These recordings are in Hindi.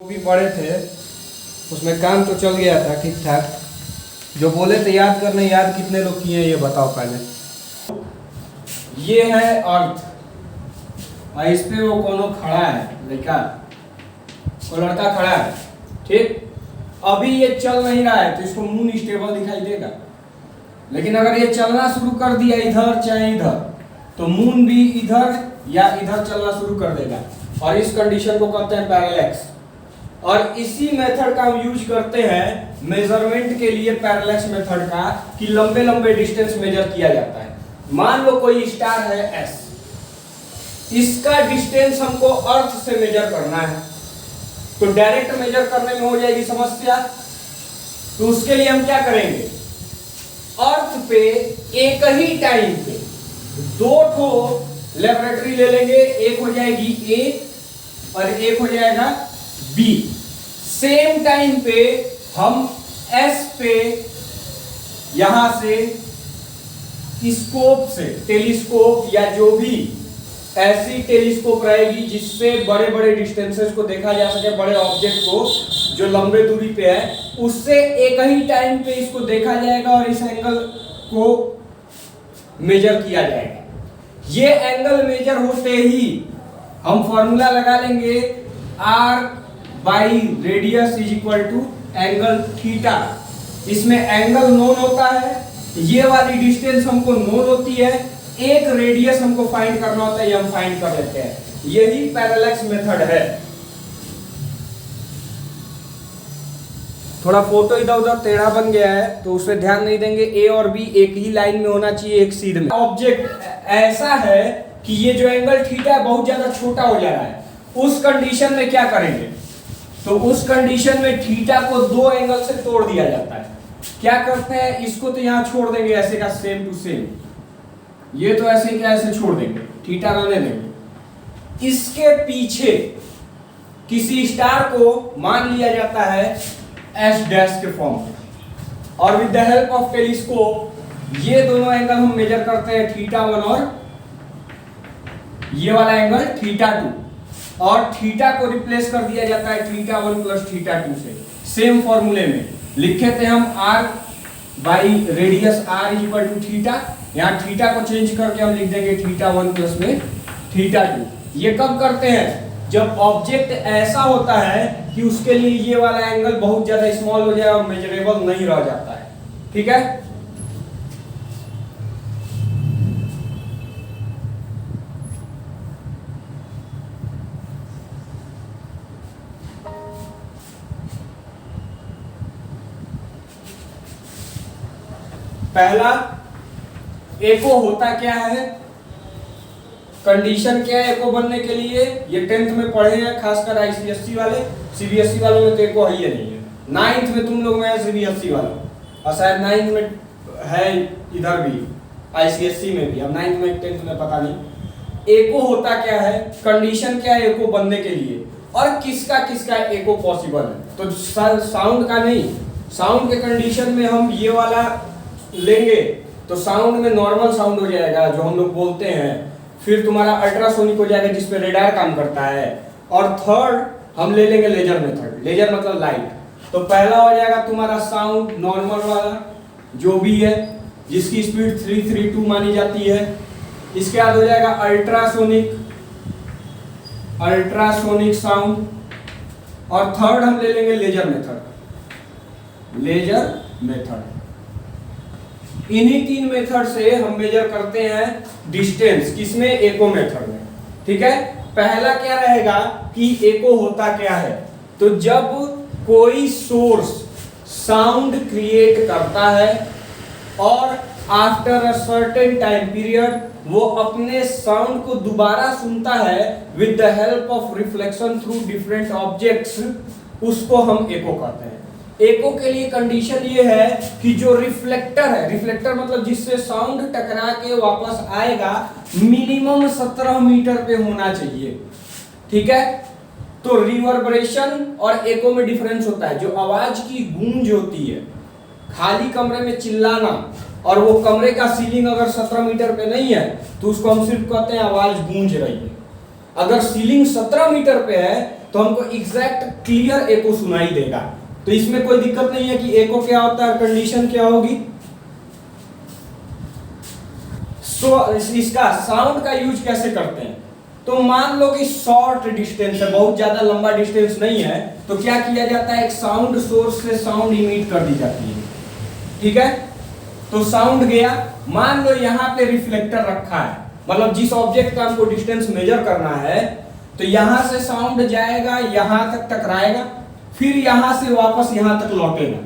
भी पढ़े थे उसमें काम तो चल गया था ठीक ठाक। जो बोले थे याद करने, याद कितने लोग किए ये बताओ पहले। ये है अर्थ और इस पे वो कोनो खड़ा है, लड़का वो लड़का खड़ा है, ठीक। अभी ये चल नहीं रहा है तो इसको मून स्टेबल दिखाई देगा, लेकिन अगर ये चलना शुरू कर दिया इधर चाहे इधर तो मून भी इधर या इधर चलना शुरू कर देगा, और इस कंडीशन को कहते हैं पैरेलैक्स। और इसी मेथड का हम यूज करते हैं मेजरमेंट के लिए, पैरेलैक्स मेथड का, कि लंबे लंबे डिस्टेंस मेजर किया जाता है। मान लो कोई स्टार है एस, इसका डिस्टेंस हमको अर्थ से मेजर करना है, तो डायरेक्ट मेजर करने में हो जाएगी समस्या। तो उसके लिए हम क्या करेंगे, अर्थ पे एक ही टाइम पे दो ठो लेबोरेटरी ले लेंगे, एक हो जाएगी ए और एक हो जाएगा बी। सेम टाइम पे हम एस पे यहां से स्कोप से, टेलीस्कोप या जो भी ऐसी टेलीस्कोप रहेगी जिससे बड़े बड़े डिस्टेंसेस को देखा जा सके, बड़े ऑब्जेक्ट को जो लंबे दूरी पे है, उससे एक ही टाइम पे इसको देखा जाएगा और इस एंगल को मेजर किया जाएगा। ये एंगल मेजर होते ही हम फॉर्मूला लगा लेंगे, r by radius is equal to angle theta. इसमें एंगल नोन होता है, ये वाली डिस्टेंस हमको नोन होती है, एक रेडियस हमको फाइंड करना होता है, ये हम फाइंड कर लेते हैं। यही पैरेलैक्स मेथड है। थोड़ा फोटो इधर उधर टेढ़ा बन गया है तो उस पर ध्यान नहीं देंगे। ए और बी एक ही लाइन में होना चाहिए, एक सीध में। ऑब्जेक्ट ऐसा है कि ये जो एंगल थीटा है बहुत ज्यादा छोटा हो जा रहा है, उस कंडीशन में क्या करेंगे, तो उस कंडीशन में थीटा को दो एंगल से तोड़ दिया जाता है। क्या करते हैं, इसको तो यहां छोड़ देंगे ऐसे का सेम टू सेम, ये तो ऐसे क्या ऐसे छोड़ देंगे, थीटा रहने देंगे। इसके पीछे किसी स्टार को मान लिया जाता है एस डैश के फॉर्म में, और with the help of telescope ये दोनों एंगल हम मेजर करते हैं, थीटा 1 और ये वाला एंगल थीटा 2, और थीटा को रिप्लेस कर दिया जाता है थीटा 1 प्लस थीटा 2 से। सेम फॉर्मूले में लिखे थे हम r by radius r is equal to theta, यहाँ थीटा को चेंज करके हम लिख देंगे थीटा 1 प्लस में थीटा 2। ये कब करते हैं, जब ऑब्जेक्ट ऐसा होता है कि उसके लिए ये वाला एंगल बहुत ज्यादा स्मॉल हो जाए और मेजरेबल नहीं रह जाता है, ठीक है। पहला एको होता क्या है, कंडीशन क्या है एको बनने के लिए, ये 10th में पढ़े हैं, खासकर आईसीएससी वाले। सीबीएसई वालों में तो एको है ही नहीं है। 9th में तुम लोग में है सीबीएसई वालों, और शायद 9th में है इधर भी, आईसीएससी में भी। अब 9th में 10th में पता नहीं। एको होता क्या है, कंडीशन क्या है एको बनने के लिए, और किसका किसका एको पॉसिबल है। तो साउंड का नहीं, साउंड के कंडीशन में हम ये वाला लेंगे तो साउंड में नॉर्मल साउंड हो जाएगा जो हम लोग बोलते हैं, फिर तुम्हारा अल्ट्रासोनिक हो जाएगा जिसपे रेडार काम करता है, और थर्ड हम ले लेंगे लेजर मेथड। लेजर मतलब लाइट। तो पहला हो जाएगा तुम्हारा साउंड नॉर्मल वाला जो भी है, जिसकी स्पीड 332 मानी जाती है। इसके बाद हो जाएगा अल्ट्रासोनिक, अल्ट्रासोनिक साउंड, और थर्ड हम ले लेंगे लेजर मेथड, लेजर मेथड। इन्हीं 3 मेथड से हम मेजर करते हैं डिस्टेंस, किसमें, एको मेथड में, ठीक है। पहला क्या रहेगा कि एको होता क्या है, तो जब कोई सोर्स साउंड क्रिएट करता है और after a certain time period वो अपने साउंड को दोबारा सुनता है with the help of reflection through different objects, उसको हम एको कहते हैं। एको के लिए कंडीशन ये है कि जो रिफ्लेक्टर है, रिफ्लेक्टर मतलब जिससे साउंड टकरा के वापस आएगा, मिनिमम 17 मीटर पे होना चाहिए, ठीक है। तो रिवर्बरेशन और एको में डिफरेंस होता है। जो आवाज की गूंज होती है, खाली कमरे में चिल्लाना, और वो कमरे का सीलिंग अगर 17 मीटर पे नहीं है तो उसको हम सिर्फ कहते हैं आवाज गूंज रही है। अगर सीलिंग 17 मीटर पे है तो हमको एग्जैक्ट क्लियर एको सुनाई देगा। तो इसमें कोई दिक्कत नहीं है कि एको क्या होता है, कंडीशन क्या होगी। इसका साउंड का यूज कैसे करते हैं, तो मान लो कि शॉर्ट डिस्टेंस है, बहुत ज्यादा लंबा डिस्टेंस नहीं है, तो क्या किया जाता है, एक साउंड सोर्स से साउंड इमिट कर दी जाती है। ठीक है, तो साउंड गया, मान लो यहाँ पे रिफ्लेक्टर रखा है, मतलब जिस ऑब्जेक्ट का हमको डिस्टेंस मेजर करना है, तो यहां से साउंड जाएगा, यहां तक टकराएगा, फिर यहां से वापस यहां तक लौटेगा,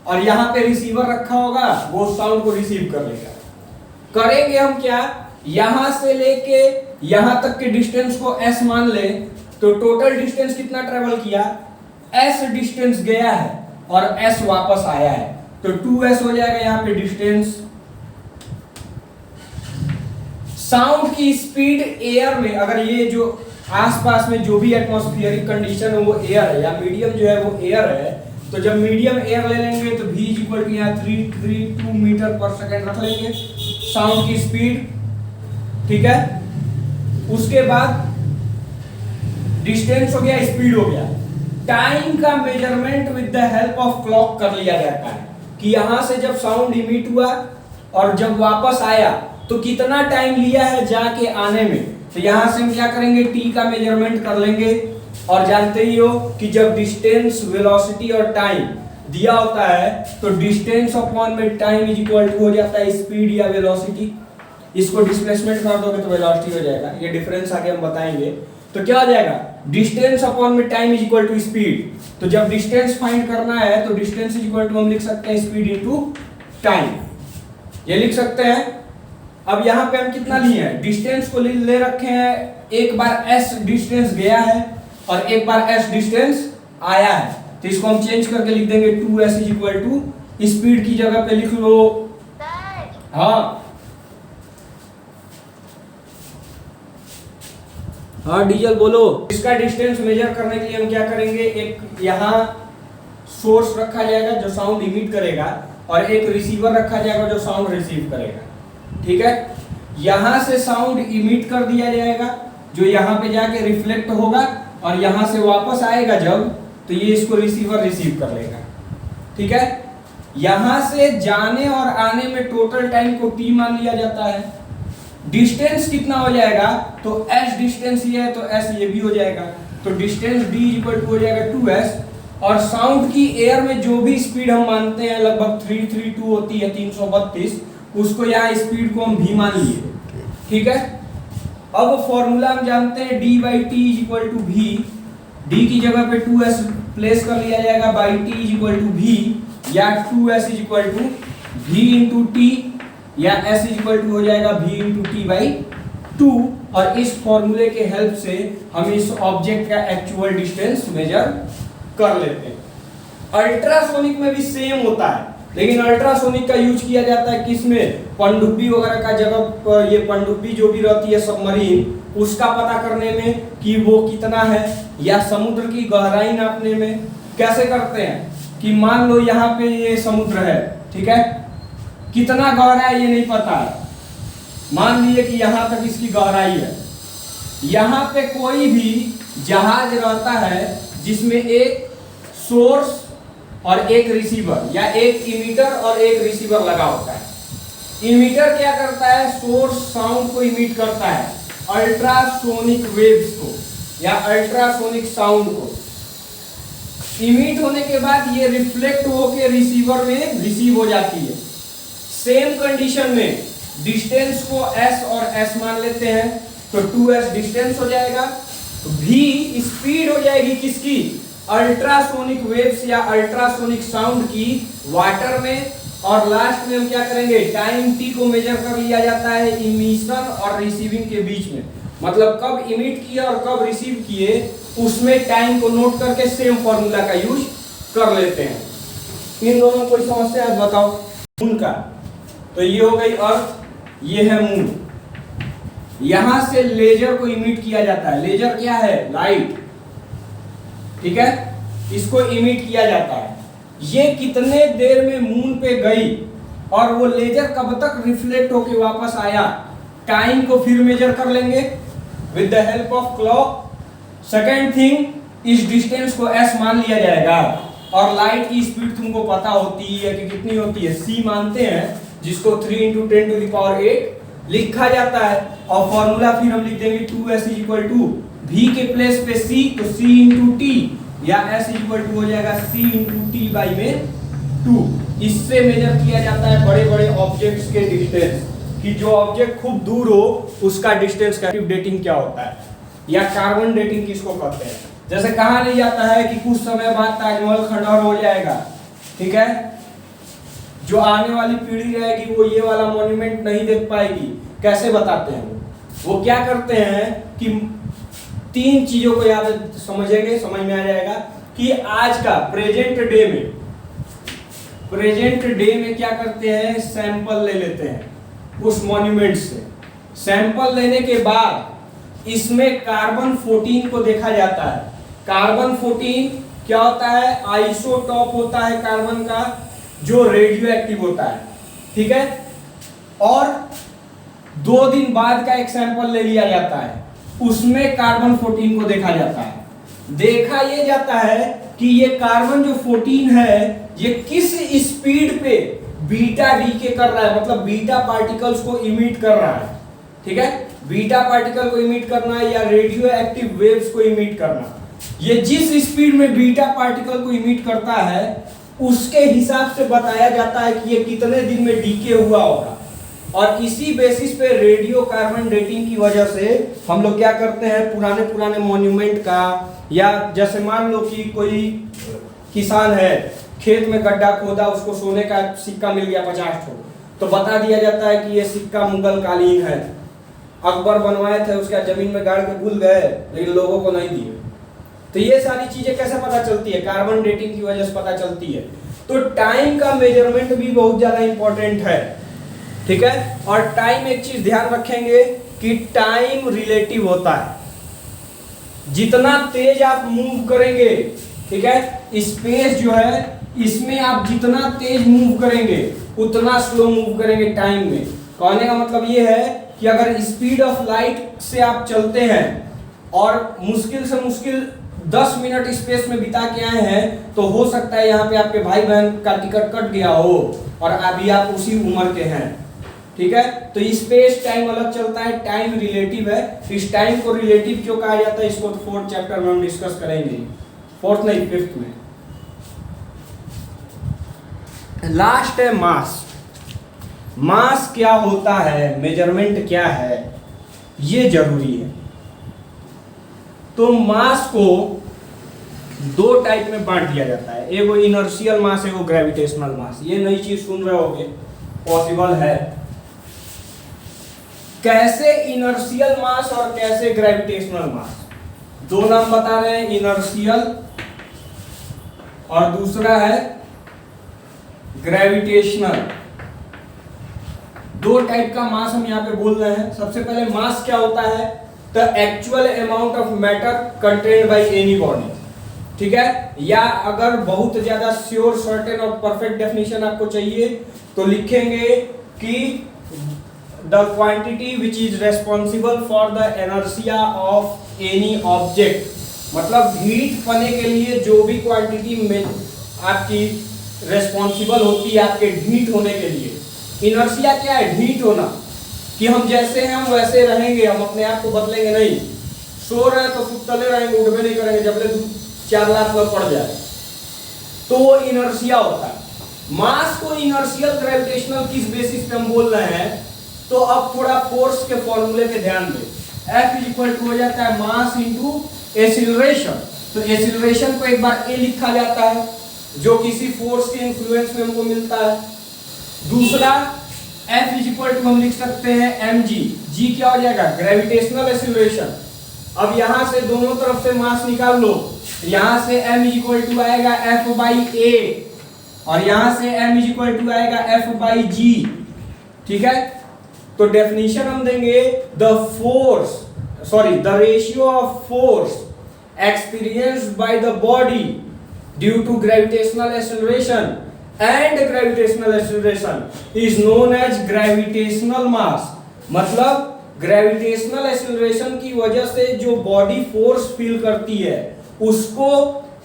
और यहां पे रिसीवर रखा होगा, वो साउंड को रिसीव कर लेगा। करेंगे हम क्या, यहां से लेके यहां तक के डिस्टेंस को s मान ले, तो टोटल डिस्टेंस कितना ट्रेवल किया, s डिस्टेंस गया है और s वापस आया है, तो 2s हो जाएगा यहाँ पे डिस्टेंस। साउंड की स्पीड एयर में, अगर ये जो आसपास में जो भी एटमॉस्फेरिक कंडीशन है वो एयर है, या मीडियम जो है वो एयर है, तो जब मीडियम एयर ले लेंगे तो v इक्वल टू यहाँ 332 मीटर पर सेकेंड रख लेंगे साउंड की स्पीड। ठीक है, उसके बाद डिस्टेंस हो गया, स्पीड हो गया, टाइम का measurement with the help of clock कर लिया जाता है कि यहां से जब साउंड इमिट हुआ और जब वापस आया तो कितना टाइम लिया है जाके आने में। तो यहां से हम क्या करेंगे, t का मेजरमेंट कर लेंगे, और जानते ही हो कि जब डिस्टेंस, वेलोसिटी और टाइम दिया होता है तो डिस्टेंस अपॉन में टाइम इज इक्वल टू हो जाता है स्पीड या वेलोसिटी। इसको डिस्प्लेसमेंट कर दोगे तो वेलोसिटी हो जाएगा, ये डिफरेंस आगे हम बताएंगे। तो क्या हो जाएगा, डिस्टेंस अपॉन में time is equal to speed. तो जब डिस्टेंस फाइंड करना है तो डिस्टेंस इज इक्वल टू हम लिख सकते हैं स्पीड इनटू टाइम, ये लिख सकते हैं। अब यहाँ पे हम कितना लिए हैं, डिस्टेंस को ले रखे हैं, एक बार s डिस्टेंस गया है और एक बार s डिस्टेंस आया है, तो इसको हम चेंज करके लिख देंगे 2s is equal to, speed की जगह पे लिख लो, हाँ हाँ डीजल बोलो। इसका डिस्टेंस मेजर करने के लिए हम क्या करेंगे, एक यहाँ सोर्स रखा जाएगा जो साउंड इमिट करेगा, और एक रिसीवर रखा जाएगा जो साउंड रिसीव करेगा। ठीक है, यहां से साउंड इमिट कर दिया जाएगा जो यहां पे जाके रिफ्लेक्ट होगा, और यहां से वापस आएगा जब, तो ये इसको रिसीवर रिसीव कर लेगा। ठीक है, यहां से जाने और आने में टोटल टाइम को t मान लिया जाता है। डिस्टेंस कितना हो जाएगा, तो s डिस्टेंस ये है तो s ये भी हो जाएगा, तो डिस्टेंस d इक्वल टू हो जाएगा 2s, और साउंड की एयर में जो भी स्पीड हम मानते हैं लगभग 332 होती है 332, उसको यहाँ स्पीड को हम v मान लिए। ठीक है, अब फॉर्मूला हम जानते हैं d by t is equal to v, d की जगह पे 2s प्लेस कर लिया जाएगा, by t is equal to v, या 2s is equal to v into t, या s इज इक्वल टू हो जाएगा v इंटू टी बाई 2, और इस फॉर्मूले के हेल्प से हम इस ऑब्जेक्ट का एक्चुअल डिस्टेंस मेजर कर लेते हैं। अल्ट्रासोनिक में भी सेम होता है, लेकिन अल्ट्रासोनिक का यूज किया जाता है किसमें, पनडुब्बी वगैरह का जगह, ये पनडुब्बी जो भी रहती है सबमरीन, उसका पता करने में कि वो कितना है, या समुद्र की गहराई नापने में। कैसे करते हैं कि मान लो यहाँ पे ये समुद्र है, ठीक है, कितना गहरा है ये नहीं पता है, मान लीजिए कि यहाँ तक इसकी गहराई है, यहाँ पे कोई भी जहाज रहता है जिसमें एक सोर्स और एक रिसीवर, या एक इमीटर और एक रिसीवर लगा होता है। इमीटर क्या करता है, सोर्स साउंड को इमिट करता है, अल्ट्रासोनिक वेव्स को या अल्ट्रासोनिक साउंड को। इमिट होने के बाद ये रिफ्लेक्ट होके रिसीवर में रिसीव हो जाती है। सेम कंडीशन में डिस्टेंस को s और s मान लेते हैं, तो 2s डिस्टेंस हो जाएगा, तो v स्पीड हो जाएगी किसकी, अल्ट्रासोनिक वेव्स या अल्ट्रासोनिक साउंड की वाटर में, और लास्ट में हम क्या करेंगे, टाइम t को मेजर कर लिया जाता है इमिशन और रिसीविंग के बीच में, मतलब कब इमिट किया और कब रिसीव किए, उसमें टाइम को नोट करके सेम फॉर्मूला का यूज कर लेते हैं। इन दोनों कोई समस्या है बताओ। मून का, तो ये हो गई अर्थ, ये है मून। यहां से लेजर को इमिट किया जाता है, लेजर क्या है, लाइट, ठीक है, इसको इमिट किया जाता है। ये कितने देर में मून पे गई और वो लेजर कब तक रिफ्लेक्ट होके वापस आया, टाइम को फिर मेजर कर लेंगे with the help of clock. Second thing, इस डिस्टेंस को s मान लिया जाएगा और लाइट की स्पीड तुमको पता होती है कि कितनी होती है, c मानते हैं, जिसको 3 × 10⁸ लिखा जाता है। और फॉर्मूला फिर हम लिख देंगे 2s = v के प्लेस पे c, तो c × t, या s = हो जाएगा c × t/2। इससे मेजर किया जाता है बड़े बड़े ऑब्जेक्ट्स के डिस्टेंस, कि जो ऑब्जेक्ट खूब दूर हो उसका डिस्टेंस का डेटिंग क्या होता है, या कार्बन डेटिंग किसको कहते हैं। जैसे कहा नहीं जाता है कि कुछ समय बाद ताजमहल खंडहर हो जाएगा, ठीक है, जो आने वाली पीढ़ी रहेगी वो ये वाला मॉन्यूमेंट नहीं देख पाएगी। कैसे बताते हैं वो क्या करते हैं कि 3 चीजों को याद समझेंगे, समझ में आ जाएगा कि आज का प्रेजेंट डे में क्या करते हैं, सैंपल ले लेते हैं उस मॉन्यूमेंट से। सैंपल लेने के बाद इसमें कार्बन 14 को देखा जाता है। कार्बन 14 क्या होता है, आइसोटॉप होता है कार्बन का, जो रेडियो एक्टिव होता है, ठीक है। और 2 दिन बाद का एक सैंपल ले लिया जाता है, उसमें कार्बन 14 को देखा जाता है। देखा ये जाता है कि ये कार्बन जो 14 है ये किस स्पीड पे बीटा डीके कर रहा है, मतलब बीटा पार्टिकल्स को इमिट कर रहा है, ठीक है। बीटा पार्टिकल को इमिट करना या रेडियो एक्टिव वेव्स को इमिट करना, ये जिस स्पीड में बीटा पार्टिकल को इमिट करता है उसके हिसाब से बताया जाता है कि ये कितने दिन में डीके हुआ होगा। और इसी बेसिस पे रेडियो कार्बन डेटिंग की वजह से हम लोग क्या करते हैं, पुराने मॉन्यूमेंट का, या जैसे मान लो कि कोई किसान है, खेत में गड्ढा खोदा, उसको सोने का सिक्का मिल गया 50 ठो, तो बता दिया जाता है कि ये सिक्का मुगल कालीन है, अकबर बनवाए थे, उसका जमीन में गाड़ के भूल गए लेकिन लोगों को नहीं दिए। तो ये सारी चीजें कैसे पता चलती है, कार्बन डेटिंग की वजह से पता चलती है। तो टाइम का मेजरमेंट भी बहुत ज्यादा इंपॉर्टेंट है, ठीक है। और टाइम, एक चीज ध्यान रखेंगे कि टाइम रिलेटिव होता है। जितना तेज आप मूव करेंगे, ठीक है, स्पेस जो है इसमें आप जितना तेज मूव करेंगे उतना स्लो मूव करेंगे टाइम में। कहने का मतलब ये है कि अगर स्पीड ऑफ लाइट से आप चलते हैं और मुश्किल से मुश्किल 10 मिनट स्पेस में बिता के आए हैं, तो हो सकता है यहाँ पे आपके भाई बहन का टिकट कट गया हो और अभी आप उसी उम्र के हैं, ठीक है। तो स्पेस टाइम अलग चलता है, टाइम रिलेटिव है। इस टाइम को रिलेटिव क्यों कहा जाता है, इसको तो 4th चैप्टर में हम डिस्कस करेंगे, 4th नहीं 5th में। लास्ट है मास। मास क्या होता है, मेजरमेंट क्या है, ये जरूरी है। तो मास को 2 टाइप में बांट दिया जाता है, एगो इनर्शियल मास, एगो ग्रेविटेशनल मास। ये नई चीज सुन रहे होगे, पॉसिबल है। कैसे इनर्शियल मास और कैसे ग्रेविटेशनल मास, 2 नाम बता रहे हैं, इनर्शियल और दूसरा है ग्रेविटेशनल। 2 टाइप का मास हम यहाँ पे बोल रहे हैं। सबसे पहले मास क्या होता है, the actual amount of matter contained by any body, ठीक है। या अगर बहुत ज्यादा श्योर, सर्टेन और परफेक्ट डेफिनेशन आपको चाहिए तो लिखेंगे कि the quantity which is responsible for the inertia of any object, मतलब हीट पने के लिए जो भी क्वांटिटी में आपकी रेस्पॉन्सिबल होती है आपके ढीठ होने के लिए। इनर्शिया क्या है, ढीठ होना, कि हम जैसे हैं हम वैसे रहेंगे, हम अपने आप को बदलेंगे नहीं। सो रहे हैं तो सुतले रहेंगे, उठबे नहीं करेंगे जब ले 4 लाख में पड़ जाए, तो वो इनर्शिया होता है। मास को इनर्शियल ग्रेविटेशनल किस बेसिस पे हम बोल रहे हैं, तो अब थोड़ा फोर्स के फॉर्मूले पे ध्यान दें। F हो जाता है मास इंटू एक्सीलरेशन। तो एक्सीलरेशन को एक बार ए लिखा जाता है जो किसी फोर्स के इन्फ्लुएंस में हमको मिलता है। दूसरा F हम लिख सकते हैं mg, g क्या हो जाएगा, ग्रेविटेशनल एक्सीलरेशन। अब यहां से दोनों तरफ से मास निकाल लो, यहां से m आएगा F/a और यहां से m आएगा F/g, ठीक है। तो डेफिनेशन हम देंगे the ratio of force experienced by the body due to gravitational acceleration and gravitational acceleration is known as gravitational mass। मतलब ग्रेविटेशनल एक्सीलरेशन की वजह से जो बॉडी फोर्स फील करती है उसको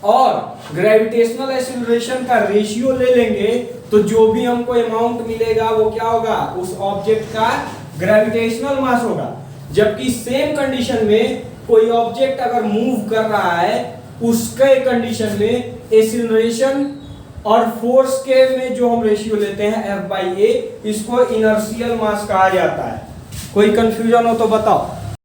और ग्रेविटेशनल एक्सीलरेशन का रेशियो ले लेंगे तो जो भी हमको अमाउंट मिलेगा वो क्या होगा, उस ऑब्जेक्ट का ग्रेविटेशनल मास होगा। जबकि सेम कंडीशन में कोई ऑब्जेक्ट अगर मूव कर रहा है उसके कंडीशन में एक्सीलरेशन और फोर्स के में जो हम रेशियो लेते हैं F/a, इसको इनर्शियल मास कहा जाता है। कोई कंफ्यूजन हो तो बताओ।